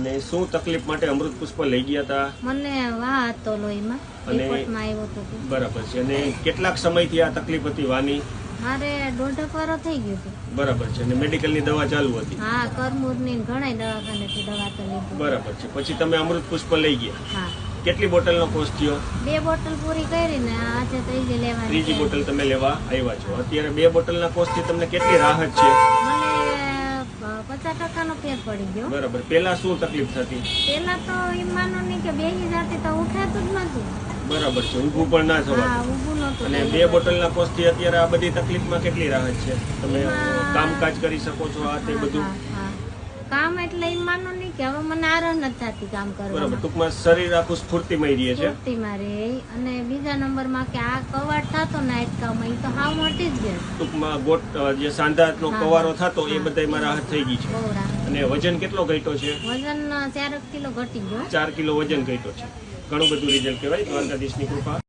અને શું તકલીફ માટે અમૃત પુષ્પ લઈ ગયા હતા? મને વાહ હતો લોહીમાં, રિપોર્ટમાં આવ્યો હતો કે. બરાબર છે. અને કેટલાક સમયથી આ તકલીફ હતી વાની? મારે 1.5 વર્ષ થઈ ગયું હતું. બરાબર છે. અને મેડિકલની દવા ચાલુ હતી? હા, કરમૂરની ઘણા દવાખાનેથી દવા તો લીધી. બરાબર છે. પછી તમે અમૃત પુષ્પ લઈ ગયા? હા. કેટલી બોટલનો કોર્સ થયો? 2 બોટલ પૂરી કરીને આજે ત્રીજી લેવાની. ત્રીજી બોટલ તમે લેવા આવ્યા છો. અત્યારે 2 બોટલના કોર્સથી તમને કેટલી રાહત છે? મને 50% નો ફેર પડી ગયો. બરાબર. પેલા શું તકલીફ થતી? પેલા તો એમ માનો નહીં કે બેસી જાતી તો ઉઠાતું જ નતું. બરાબર છે. ઊભું પણ ના હા, થવાતું. ઊભું નતું. અને 2 બોટલના કોર્સથી અત્યારે આ બધી તકલીફમાં કેટલી રાહત છે? તમે કામકાજ કરી શકો છો, આ તે બધું? હા. કામ એટલે એમ માનો નહીં કે હવે મને આરામ નથી થતી કામ બરાબર. કરવામાં. ટૂંકમાં શરીર આખું સ્ફૂર્તિમય રહે છે. સ્ફૂર્તિ મારે. અને બીજા નંબરમાં કે આ કવાટ થતો ને આટકામાં એ તો હાવ મટી જ ગયો. ટૂંકમાં ગોટ જે સાંધાનો કવારો થતો એ બધામાં રાહત થઈ ગઈ છે. બહુ રાહત. અને વજન કેટલો ઘટ્યો છે? વજન 4 કિલો ઘટી ગયો. 4 કિલો વજન ઘટ્યો છે. ઘણું બધું રિઝલ્ટ કહેવાય. દ્વારકાધીશની કૃપા.